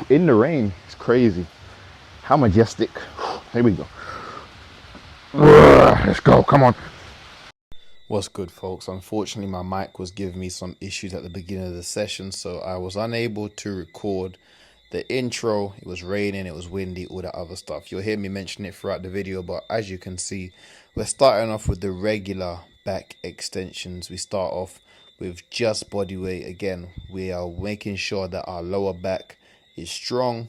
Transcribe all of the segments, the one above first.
in the rain. It's crazy. How majestic. Here we go. Let's go, come on. What's good, folks? Unfortunately, my mic was giving me some issues at the beginning of the session, so I was unable to record the intro. It was raining, it was windy, all that other stuff. You'll hear me mention it throughout the video, but as you can see, we're starting off with the regular back extensions. We start off with just body weight. Again, we are making sure that our lower back is strong,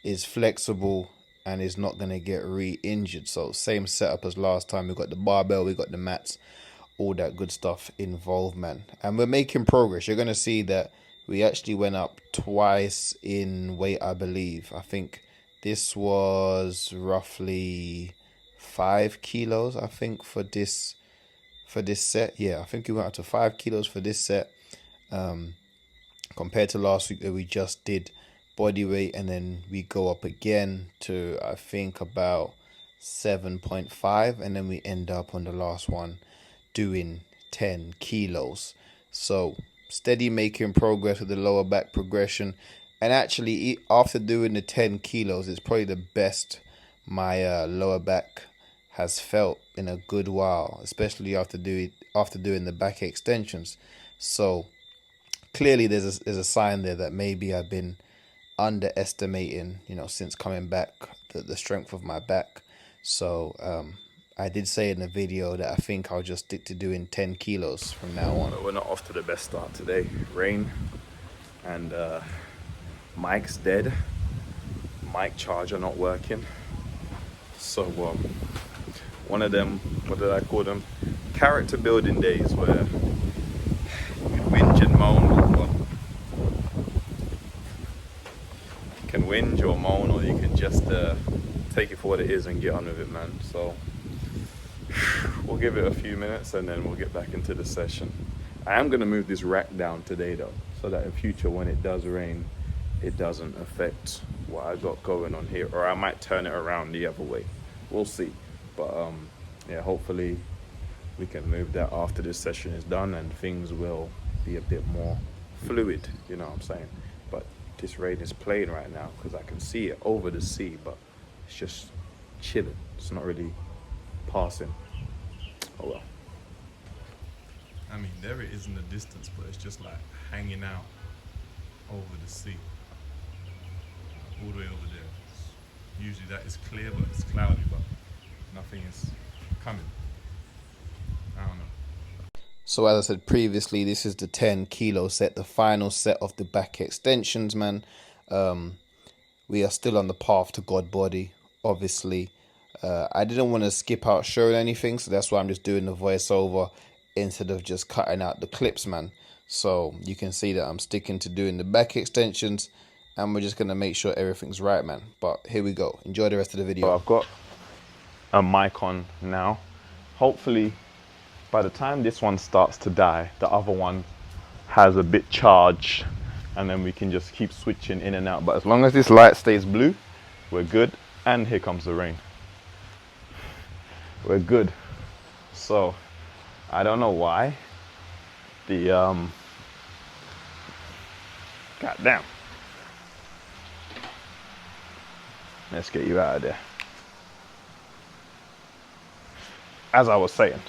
is flexible, and is not going to get re-injured. So same setup as last time. We got the barbell, we got the mats, all that good stuff involved, man. And we're making progress. You're going to see that we actually went up twice in weight, I believe. I think this was roughly 5 kilos, I think, for this set. Yeah, I think we went up to 5 kilos for this set, compared to last week that we just did body weight, and then we go up again to, I think, about 7.5, and then we end up on the last one doing 10 kilos. So steady making progress with the lower back progression. And actually, after doing the 10 kilos, it's probably the best my lower back has felt in a good while, especially after doing the back extensions. So clearly there's a sign there that maybe I've been underestimating, since coming back, the strength of my back. So I did say in the video that I think I'll just stick to doing 10 kilos from now on. But we're not off to the best start today. Rain and mic's dead. Mic charger not working. So one of them, what did I call them? Character building days where you whinge and moan. You can whinge or moan, or you can just take it for what it is and get on with it, man. So we'll give it a few minutes and then we'll get back into the session. I am going to move this rack down today though, so that in future when it does rain, it doesn't affect what I got going on here, or I might turn it around the other way. We'll see. But yeah, hopefully we can move that after this session is done and things will be a bit more fluid, you know what I'm saying? But this rain is playing right now because I can see it over the sea, but it's just chilling. It's not really passing. Oh well. I mean, there it is in the distance, but it's just like hanging out over the sea, all the way over there. Usually that is clear, but it's cloudy, but nothing is coming. I don't know. So as I said previously, this is the 10 kilo set, the final set of the back extensions, man. We are still on the path to God body, obviously. I didn't want to skip out showing anything, so that's why I'm just doing the voiceover instead of just cutting out the clips, man. So you can see that I'm sticking to doing the back extensions, and we're just going to make sure everything's right, man. But here we go. Enjoy the rest of the video. So I've got a mic on now. Hopefully by the time this one starts to die, the other one has a bit charged, and then we can just keep switching in and out. But as long as this light stays blue, we're good. And here comes the rain. We're good. So I don't know why the goddamn, let's get you out of there. As I was saying,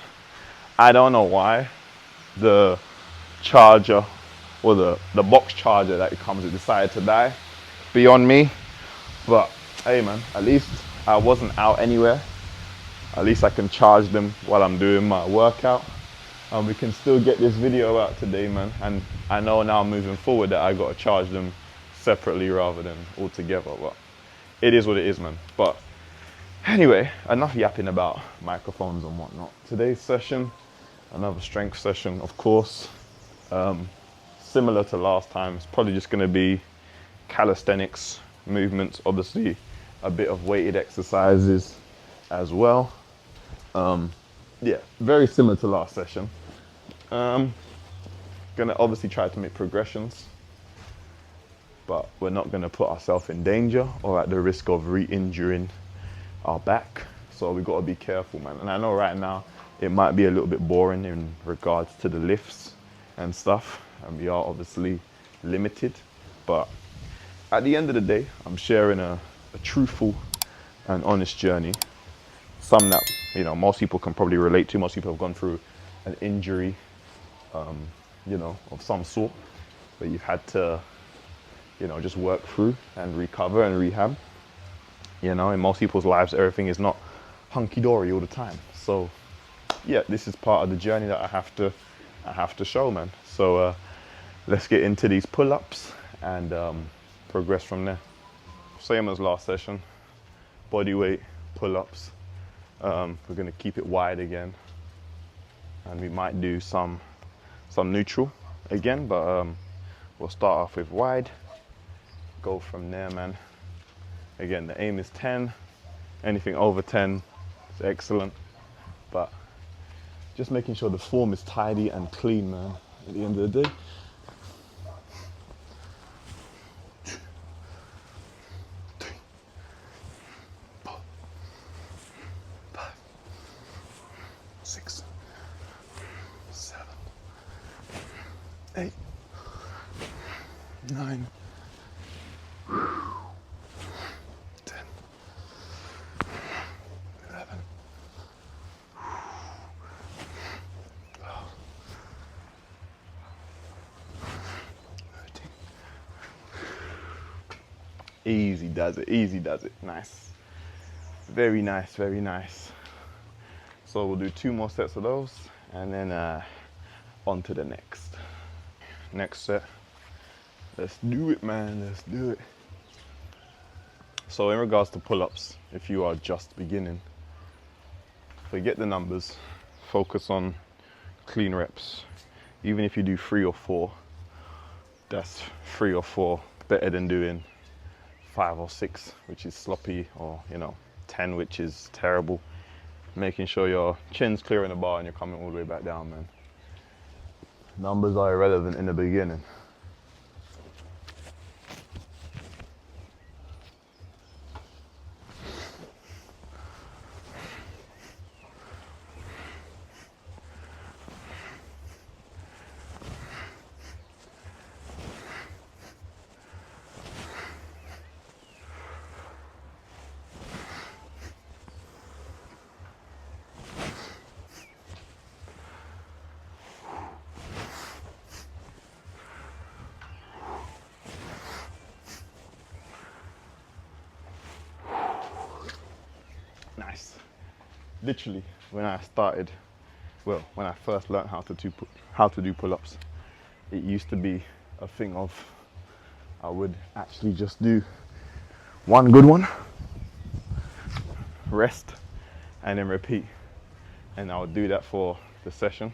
I don't know why the charger, or the box charger that it comes with, decided to die. Beyond me. But hey man, at least I wasn't out anywhere. At least I can charge them while I'm doing my workout. And we can still get this video out today, man. And I know now moving forward that I got to charge them separately rather than all together. But it is what it is, man. But anyway, enough yapping about microphones and whatnot. Today's session, another strength session, of course. Similar to last time, it's probably just going to be calisthenics movements, obviously a bit of weighted exercises as well. Yeah, very similar to last session. Gonna obviously try to make progressions, but we're not gonna put ourselves in danger or at the risk of re-injuring our back. So we gotta be careful, man. And I know right now it might be a little bit boring in regards to the lifts and stuff, and we are obviously limited, but at the end of the day, I'm sharing a truthful and honest journey. Some that, most people can probably relate to. Most people have gone through an injury, of some sort, but you've had to, just work through and recover and rehab. In most people's lives, everything is not hunky-dory all the time. So, yeah, this is part of the journey that I have to show, man. So let's get into these pull-ups and progress from there. Same as last session, body weight pull-ups. We're gonna keep it wide again, and we might do some neutral again, but we'll start off with wide. Go from there, man. Again, the aim is 10. Anything over 10 is excellent, but just making sure the form is tidy and clean, man, at the end of the day. Six, 7, 8, 9, 10, 11, 12, 13. Easy does it, easy does it. Nice. Very nice, very nice. So we'll do 2 more sets of those, and then on to the next set. Let's do it, man, let's do it. So in regards to pull-ups, if you are just beginning, forget the numbers, focus on clean reps. Even if you do 3 or 4, that's 3 or 4 better than doing 5 or 6, which is sloppy, or 10, which is terrible. Making sure your chin's clearing the bar and you're coming all the way back down, man. Numbers are irrelevant in the beginning. Nice. Literally, when I first learned how to do pull-ups, it used to be a thing of I would actually just do one good one, rest, and then repeat. And I would do that for the session.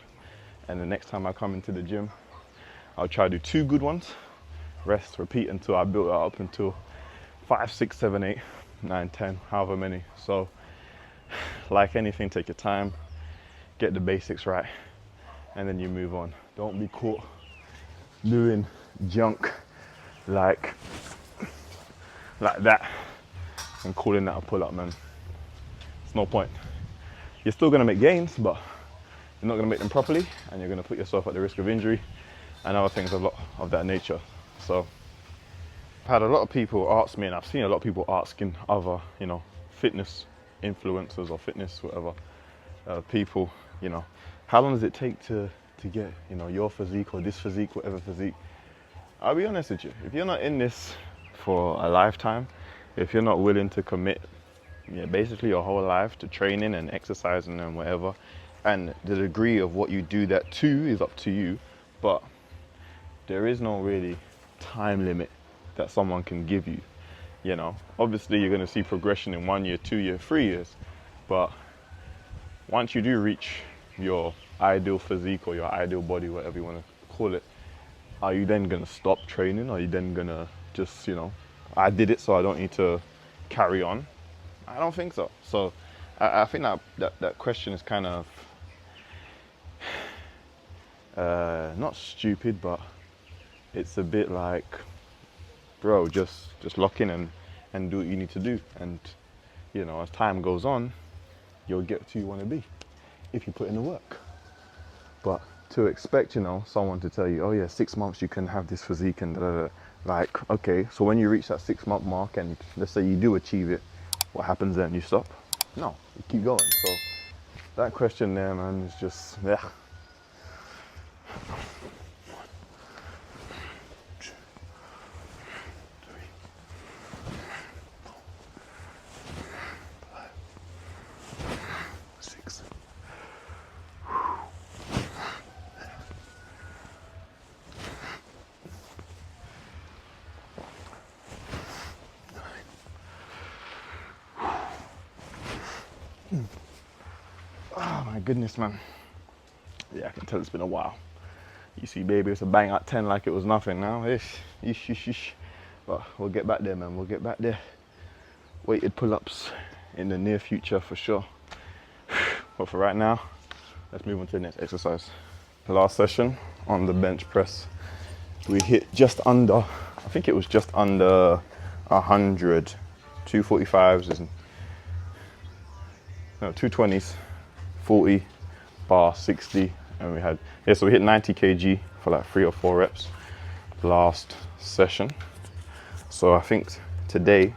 And the next time I come into the gym, I'll try to do 2 good ones, rest, repeat, until I build it up until 5, 6, 7, 8, 9, 10, however many. So like anything, take your time, get the basics right, and then you move on. Don't be caught doing junk like that and calling that a pull-up, man. It's no point. You're still gonna make gains, but you're not gonna make them properly, and you're gonna put yourself at the risk of injury and other things of that nature. So I've had a lot of people ask me, and I've seen a lot of people asking other, fitness influencers or fitness, whatever, people, how long does it take to get, your physique or this physique, whatever physique? I'll be honest with you, if you're not in this for a lifetime, if you're not willing to commit, basically your whole life to training and exercising and whatever, and the degree of what you do that to is up to you, but there is no really time limit that someone can give you. Obviously you're going to see progression in 1 year, 2 years, 3 years, but once you do reach your ideal physique or your ideal body, whatever you want to call it, are you then going to stop training? Are you then going to just, I did it so I don't need to carry on? I don't think so. So I think that question is kind of not stupid, but it's a bit like, bro, just lock in and do what you need to do. And, as time goes on, you'll get to who you want to be if you put in the work. But to expect, someone to tell you, oh yeah, 6 months you can have this physique and Like, okay, so when you reach that 6 month mark and let's say you do achieve it, what happens then? You stop? No, you keep going. So that question there, man, is just, yeah. Oh my goodness, man. Yeah, I can tell it's been a while. You see, baby, it's a bang at 10 like it was nothing now. Ish, ish, ish, ish. But we'll get back there, man. We'll get back there. Weighted pull-ups in the near future for sure. But for right now, let's move on to the next exercise. Last session on the bench press, we hit just under, I think it was just under 100, 245s and no, 220s, 40, bar 60, and we had, yeah, so we hit 90 kg for like 3 or 4 reps last session. So I think today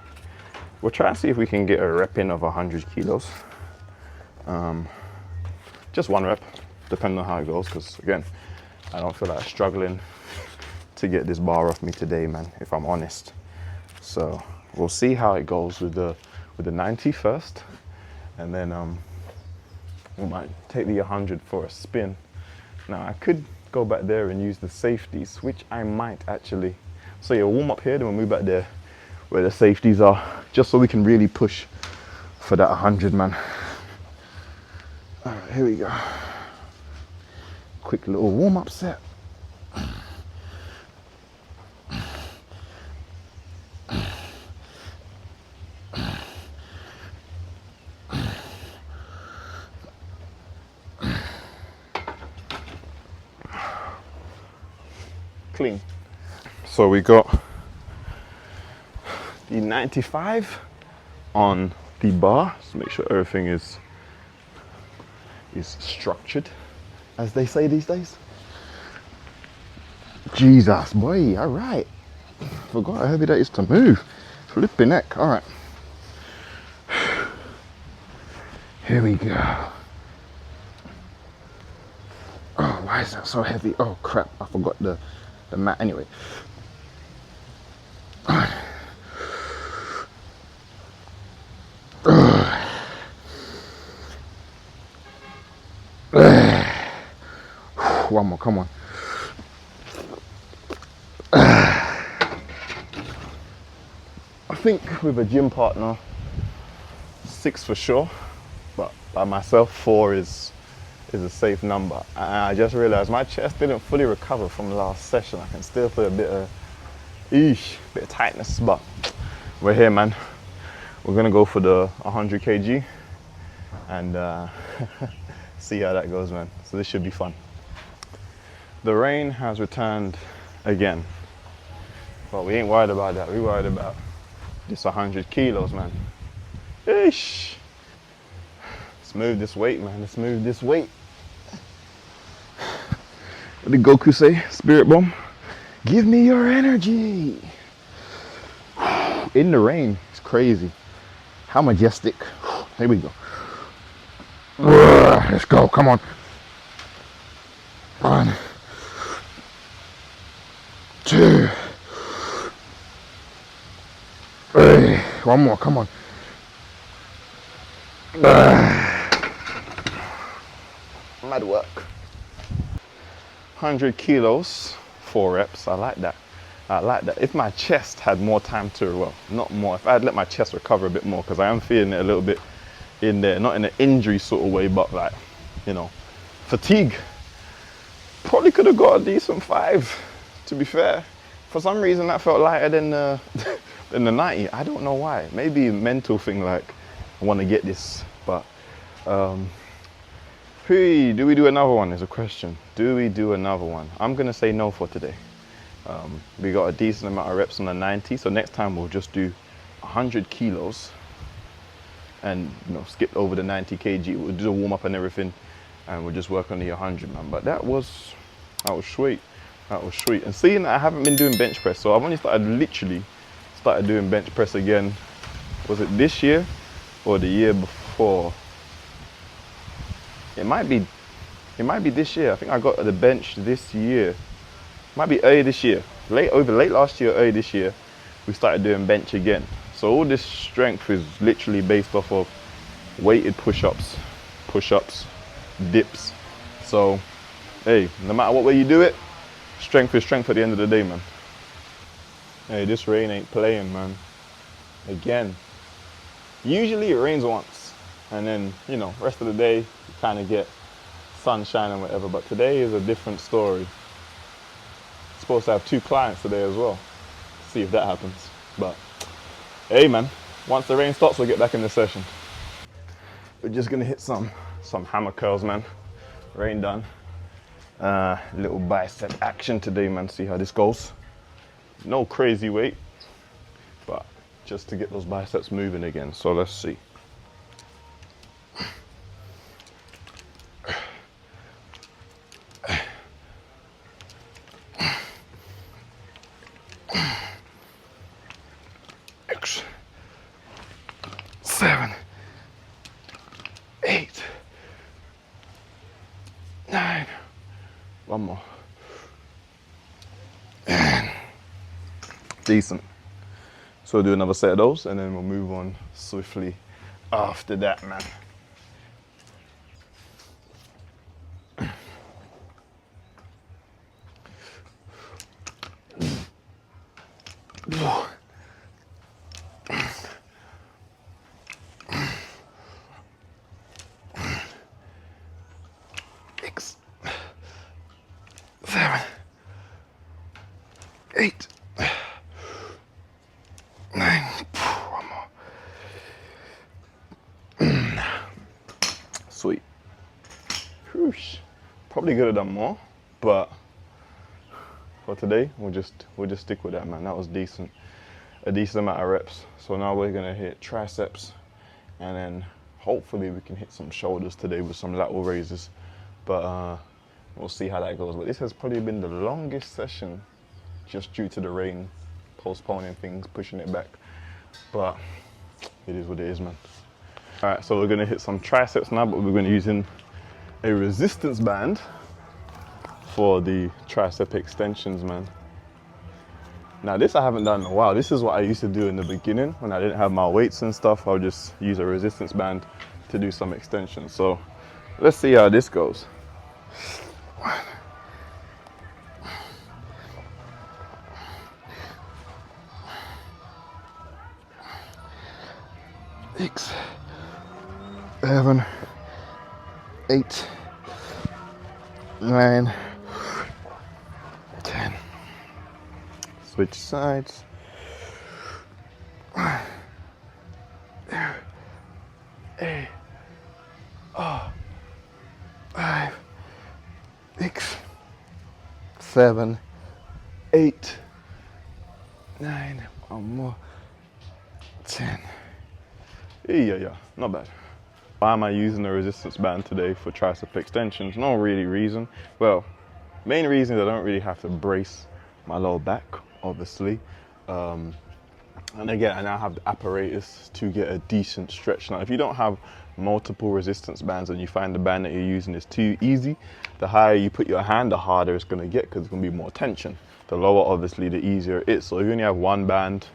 we'll try and see if we can get a rep in of 100 kilos. Just 1 rep, depending on how it goes, because again, I don't feel like struggling to get this bar off me today, man, if I'm honest. So we'll see how it goes with the 90 first, and then we might take the 100 for a spin. Now I could go back there and use the safeties, which I might actually. So yeah, warm up here, then we'll move back there where the safeties are, just so we can really push for that 100, man. All right, here we go. Quick little warm up set. Clean. So we got the 95 on the bar. So make sure everything is structured, as they say these days. Jesus, boy, all right. Forgot how heavy that is to move. Flipping neck, all right. Here we go. Oh, why is that so heavy? Oh crap, I forgot the mat anyway. One more, come on. I think with a gym partner, 6 for sure, but by myself, 4 is a safe number. And I just realized my chest didn't fully recover from last session. I can still feel a bit of tightness, but we're here, man. We're gonna go for the 100 kg and see how that goes, man. So this should be fun. The rain has returned again, but we ain't worried about that. We're worried about this 100 kilos, man. Eesh. Let's move this weight, man. Let's move this weight. What did Goku say? Spirit bomb? Give me your energy. In the rain. It's crazy. How majestic. Here we go. Let's go. Come on. 1, 2, 3. One more. Come on. Mad work. 100 kilos, 4 reps. I like that. I like that. If my chest had more time to, well, not more, if I had let my chest recover a bit more, because I am feeling it a little bit in there, not in an injury sort of way, but like, you know, fatigue. Probably could have got a decent 5, to be fair. For some reason, that felt lighter than than the 90. I don't know why. Maybe a mental thing, like, I want to get this, but hey, do we do another one is a question. Do we do another one? I'm gonna say no for today. We got a decent amount of reps on the 90, so next time we'll just do 100 kilos and, you know, skip over the 90 kg. We'll do the warm up and everything, and we'll just work on the 100, man. But that was sweet. That was sweet. And seeing that I haven't been doing bench press, so I've only literally started doing bench press again. Was it this year or the year before? It might be this year. I think I got the bench this year. Might be early this year. Late last year, early this year, we started doing bench again. So all this strength is literally based off of weighted push-ups, dips. So, hey, no matter what way you do it, strength is strength at the end of the day, man. Hey, this rain ain't playing, man. Again. Usually it rains once, and then, you know, rest of the day, you kind of get sunshine and whatever, but today is a different story. Supposed to have 2 clients today as well. See if that happens. But hey, man, once the rain stops, we'll get back in the session. We're just gonna hit some hammer curls, man. Rain done. Little bicep action today, man. See how this goes. No crazy weight, but just to get those biceps moving again. So let's see. X, 7, 8, 9. One more. And decent. So we'll do another set of those and then we'll move on swiftly after that, man. Six, 7, 8, 9. One more. Sweet. Whoosh. Probably could have done more, but for today, we'll just stick with that, man. That was decent, a decent amount of reps. So now we're gonna hit triceps, and then hopefully we can hit some shoulders today with some lateral raises. But we'll see how that goes. But this has probably been the longest session just due to the rain, postponing things, pushing it back. But it is what it is, man. All right, so we're gonna hit some triceps now, but we're gonna be using a resistance band for the tricep extensions, man. Now this I haven't done in a while. This is what I used to do in the beginning when I didn't have my weights and stuff. I would just use a resistance band to do some extensions. So let's see how this goes. 1, 6, 7, 8, 9, 10. Switch sides. 1, 2, 3, 4, 5, 6, 7, 8, 9. One more. 10. Yeah, not bad. Why am I using the resistance band today for tricep extensions? No really reason. Well, main reason is I don't really have to brace my lower back, obviously. And again, I now have the apparatus to get a decent stretch. Now, if you don't have multiple resistance bands and you find the band that you're using is too easy, the higher you put your hand, the harder it's going to get because it's going to be more tension. The lower, obviously, the easier it is. So if you only have one band,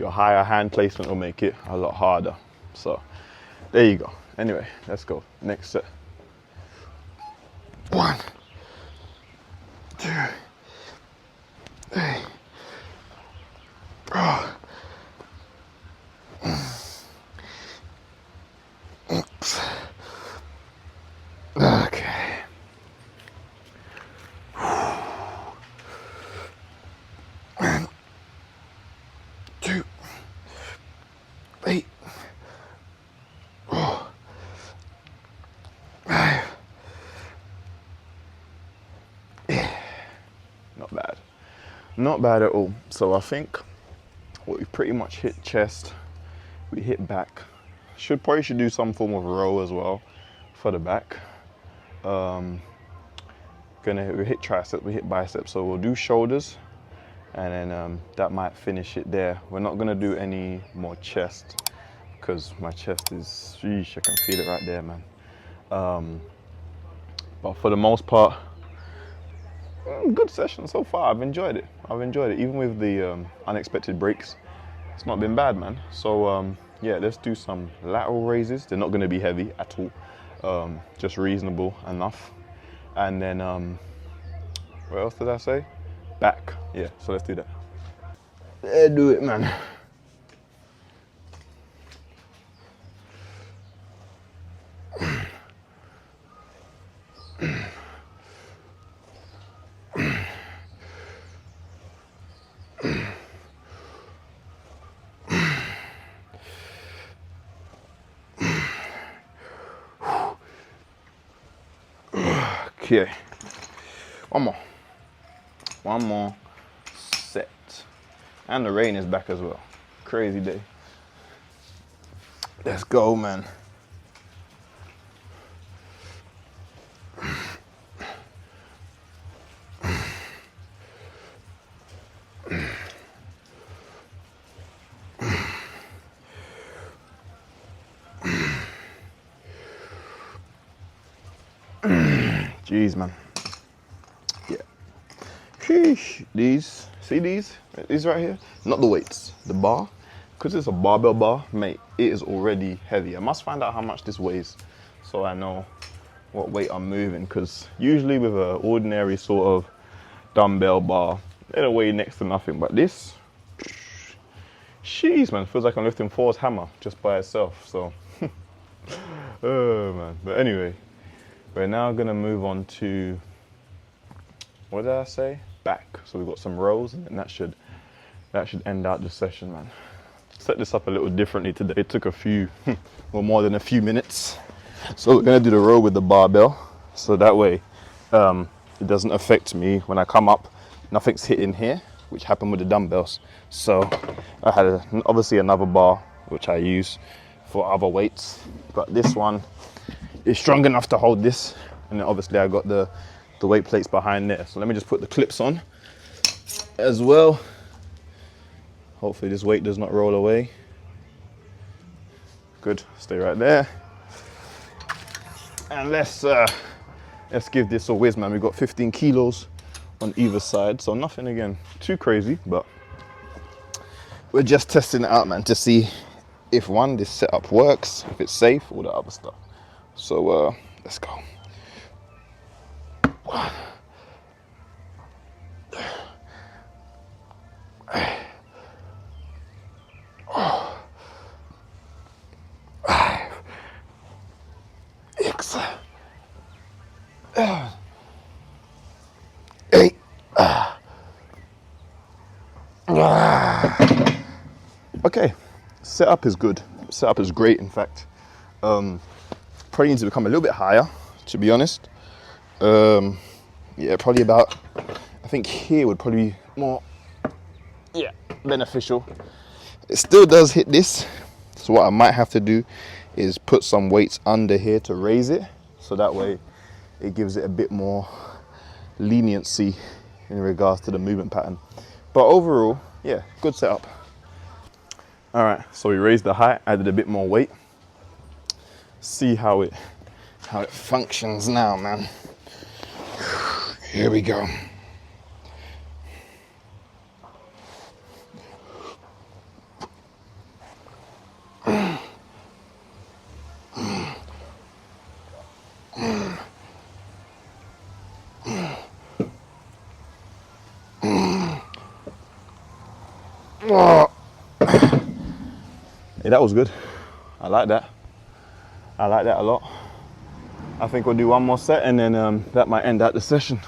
your higher hand placement will make it a lot harder. So there you go. Anyway, let's go. Next set. 1, 2, 3, 4. Oops. Okay. 1, 2, 3, 4, 5. Yeah. Not bad. Not bad at all. So I think we pretty much hit chest, we hit back. Probably should do some form of row as well for the back. we hit triceps, we hit biceps. So we'll do shoulders, and then that might finish it there. We're not gonna do any more chest because my chest is, sheesh, I can feel it right there, man. But for the most part, good session so far. I've enjoyed it. Even with the unexpected breaks. It's not been bad, man. So yeah, let's do some lateral raises. They're not going to be heavy at all, just reasonable enough. And then what else did I say? Back. Yeah, so let's do that. Let's do it, man. Okay, one more set, and the rain is back as well. Crazy day. Let's go, man. Jeez, man. Yeah. Sheesh. These, see these? These right here? Not the weights, the bar. Because it's a barbell bar, mate, it is already heavy. I must find out how much this weighs so I know what weight I'm moving. Because usually with an ordinary sort of dumbbell bar, it'll weigh next to nothing. But this, sheesh, man, feels like I'm lifting Thor's hammer just by itself. So, oh, man. But anyway. We're now gonna move on to, what did I say? Back. So we've got some rows, and that should end out the session, man. Set this up a little differently today. It took a few, well, more than a few minutes. So we're gonna do the row with the barbell, so that way it doesn't affect me when I come up. Nothing's hitting here, which happened with the dumbbells. So I had obviously another bar which I use for other weights, but this one is strong enough to hold this, and then obviously I got the weight plates behind there. So let me just put the clips on as well. Hopefully this weight does not roll away. Good, stay right there. And let's give this a whiz, man. We've got 15 kilos on either side, so nothing again too crazy, but we're just testing it out, man, to see if this setup works, if it's safe, all the other stuff. So let's go. Okay, setup is good. Setup is great, in fact. Probably needs to become a little bit higher, to be honest. Yeah, probably about, I think here would probably be more, yeah, beneficial. It still does hit this, so what I might have to do is put some weights under here to raise it, so that way it gives it a bit more leniency in regards to the movement pattern. But overall, yeah, good setup. All right, so we raised the height, added a bit more weight. See how it functions now, man. Here we go. Hey, that was good. I like that. I like that a lot. I think we'll do one more set, and then that might end out the session.